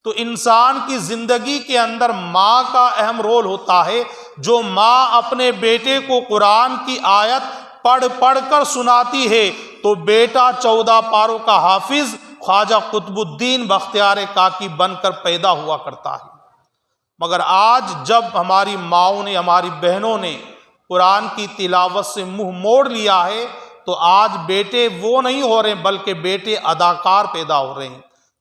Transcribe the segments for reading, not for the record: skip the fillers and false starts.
تو انسان کی زندگی کے اندر ماں کا اہم رول ہوتا ہے۔ جو ماں اپنے بیٹے کو قرآن کی آیت پڑھ پڑھ کر سناتی ہے تو بیٹا 14 پاروں کا حافظ خواجہ قطب الدین بختیار کاکی بن کر پیدا ہوا کرتا ہے۔ مگر آج جب ہماری ماؤں نے، ہماری بہنوں نے قرآن کی تلاوت سے منہ موڑ لیا ہے تو آج بیٹے وہ نہیں ہو رہے بلکہ بیٹے اداکار پیدا ہو رہے ہیں،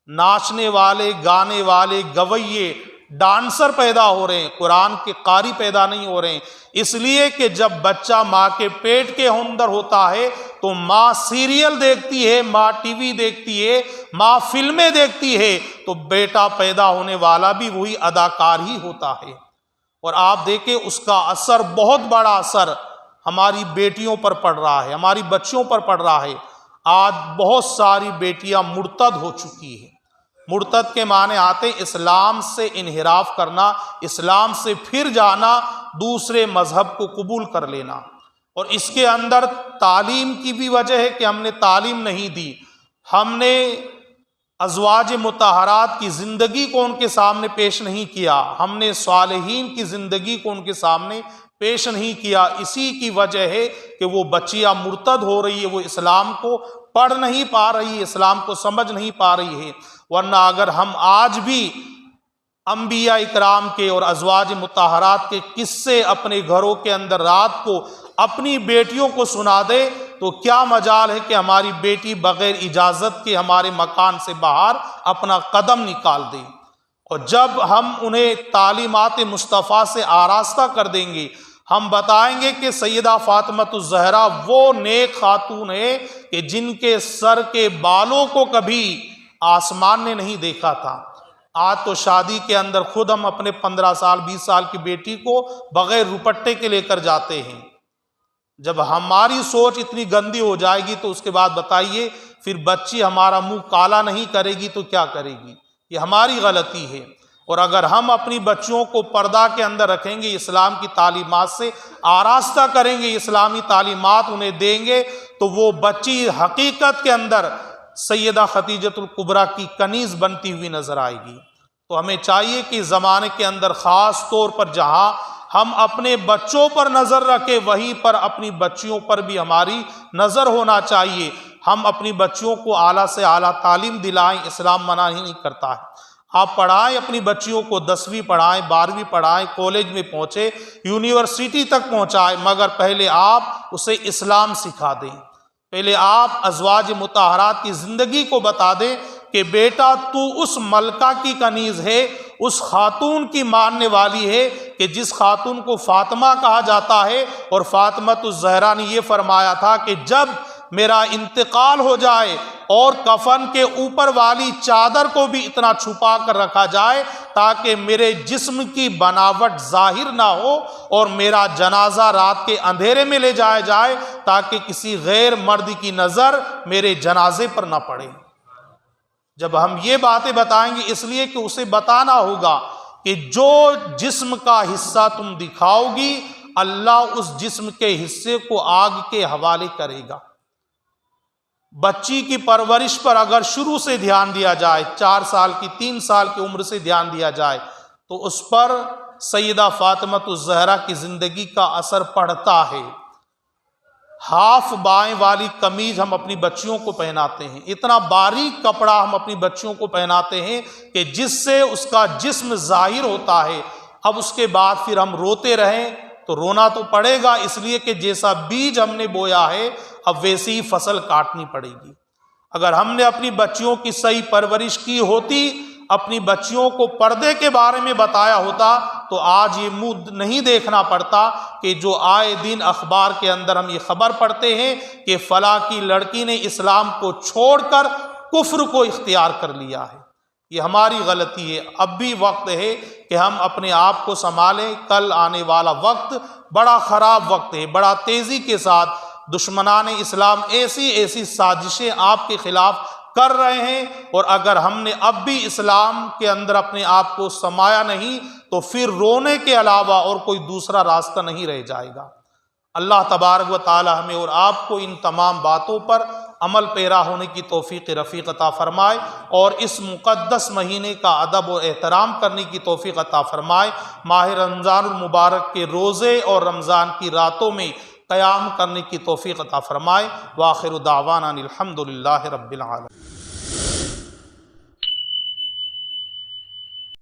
ناچنے والے، گانے والے، گویے، ڈانسر پیدا ہو رہے ہیں، قرآن کے قاری پیدا نہیں ہو رہے ہیں۔ اس لیے کہ جب بچہ ماں کے پیٹ کے اندر ہوتا ہے تو ماں سیریل دیکھتی ہے، ماں ٹی وی دیکھتی ہے، ماں فلمیں دیکھتی ہے، تو بیٹا پیدا ہونے والا بھی وہی اداکار ہی ہوتا ہے۔ اور آپ دیکھیں اس کا اثر، بہت بڑا اثر ہماری بیٹیوں پر پڑ رہا ہے، ہماری بچیوں پر پڑ رہا ہے۔ آج بہت ساری بیٹیاں مرتد ہو چکی ہیں۔ مرتد کے معنی آتے ہیں اسلام سے انحراف کرنا، اسلام سے پھر جانا، دوسرے مذہب کو قبول کر لینا۔ اور اس کے اندر تعلیم کی بھی وجہ ہے کہ ہم نے تعلیم نہیں دی، ہم نے ازواج مطہرات کی زندگی کو ان کے سامنے پیش نہیں کیا، ہم نے صالحین کی زندگی کو ان کے سامنے پیش نہیں کیا۔ اسی کی وجہ ہے کہ وہ بچیاں مرتد ہو رہی ہے، وہ اسلام کو پڑھ نہیں پا رہی ہے، اسلام کو سمجھ نہیں پا رہی ہے۔ ورنہ اگر ہم آج بھی انبیاء اکرام کے اور ازواج مطہرات کے قصے اپنے گھروں کے اندر رات کو اپنی بیٹیوں کو سنا دے تو کیا مجال ہے کہ ہماری بیٹی بغیر اجازت کے ہمارے مکان سے باہر اپنا قدم نکال دے۔ اور جب ہم انہیں تعلیمات مصطفیٰ سے آراستہ کر دیں گے، ہم بتائیں گے کہ سیدہ فاطمۃ الزہرا وہ نیک خاتون ہے کہ جن کے سر کے بالوں کو کبھی آسمان نے نہیں دیکھا تھا۔ آج تو شادی کے اندر خود ہم اپنے 15 سال 20 سال کی بیٹی کو بغیر روپٹے کے لے کر جاتے ہیں۔ جب ہماری سوچ اتنی گندی ہو جائے گی تو اس کے بعد بتائیے پھر بچی ہمارا منہ کالا نہیں کرے گی تو کیا کرے گی؟ یہ ہماری غلطی ہے۔ اور اگر ہم اپنی بچیوں کو پردہ کے اندر رکھیں گے، اسلام کی تعلیمات سے آراستہ کریں گے، اسلامی تعلیمات انہیں دیں گے تو وہ بچی حقیقت کے اندر سیدہ خدیجۃ الکبریٰ کی کنیز بنتی ہوئی نظر آئے گی۔ تو ہمیں چاہیے کہ زمانے کے اندر خاص طور پر جہاں ہم اپنے بچوں پر نظر رکھیں وہیں پر اپنی بچیوں پر بھی ہماری نظر ہونا چاہیے۔ ہم اپنی بچیوں کو اعلیٰ سے اعلیٰ تعلیم دلائیں، اسلام منع ہی نہیں کرتا ہے۔ آپ پڑھائیں اپنی بچیوں کو، 10ویں پڑھائیں، 12ویں پڑھائیں، کالج میں پہنچے، یونیورسٹی تک پہنچائیں، مگر پہلے آپ اسے اسلام سکھا دیں، پہلے آپ ازواج مطہرات کی زندگی کو بتا دیں کہ بیٹا تو اس ملکہ کی کنیز ہے، اس خاتون کی ماننے والی ہے کہ جس خاتون کو فاطمہ کہا جاتا ہے۔ اور فاطمۃ الزہرا نے یہ فرمایا تھا کہ جب میرا انتقال ہو جائے اور کفن کے اوپر والی چادر کو بھی اتنا چھپا کر رکھا جائے تاکہ میرے جسم کی بناوٹ ظاہر نہ ہو، اور میرا جنازہ رات کے اندھیرے میں لے جایا جائے تاکہ کسی غیر مرد کی نظر میرے جنازے پر نہ پڑے۔ جب ہم یہ باتیں بتائیں گے اس لیے کہ اسے بتانا ہوگا کہ جو جسم کا حصہ تم دکھاؤ گی اللہ اس جسم کے حصے کو آگ کے حوالے کرے گا۔ بچی کی پرورش پر اگر شروع سے دھیان دیا جائے، 4 سال کی 3 سال کی عمر سے دھیان دیا جائے تو اس پر سیدہ فاطمۃ الزہرا کی زندگی کا اثر پڑتا ہے۔ ہاف بائیں والی قمیض ہم اپنی بچیوں کو پہناتے ہیں، اتنا باریک کپڑا ہم اپنی بچیوں کو پہناتے ہیں کہ جس سے اس کا جسم ظاہر ہوتا ہے۔ اب اس کے بعد پھر ہم روتے رہیں تو رونا تو پڑے گا، اس لیے کہ جیسا بیج ہم نے بویا ہے اب ویسی ہی فصل کاٹنی پڑے گی۔ اگر ہم نے اپنی بچیوں کی صحیح پرورش کی ہوتی، اپنی بچیوں کو پردے کے بارے میں بتایا ہوتا تو آج یہ منہ نہیں دیکھنا پڑتا کہ جو آئے دن اخبار کے اندر ہم یہ خبر پڑھتے ہیں کہ فلاں کی لڑکی نے اسلام کو چھوڑ کر کفر کو اختیار کر لیا ہے۔ یہ ہماری غلطی ہے۔ اب بھی وقت ہے کہ ہم اپنے آپ کو سنبھالیں، کل آنے والا وقت بڑا خراب وقت ہے۔ بڑا تیزی کے ساتھ دشمنان اسلام ایسی سازشیں آپ کے خلاف کر رہے ہیں، اور اگر ہم نے اب بھی اسلام کے اندر اپنے آپ کو سمایا نہیں تو پھر رونے کے علاوہ اور کوئی دوسرا راستہ نہیں رہ جائے گا۔ اللہ تبارک و تعالی ہمیں اور آپ کو ان تمام باتوں پر عمل پیرا ہونے کی توفیق رفیق عطا فرمائے، اور اس مقدس مہینے کا ادب و احترام کرنے کی توفیق عطا فرمائے۔ ماہ رمضان المبارک کے روزے اور رمضان کی راتوں میں قیام کرنے کی توفیق عطا فرمائے۔ وآخر دعوانا الحمدللہ رب العالمین۔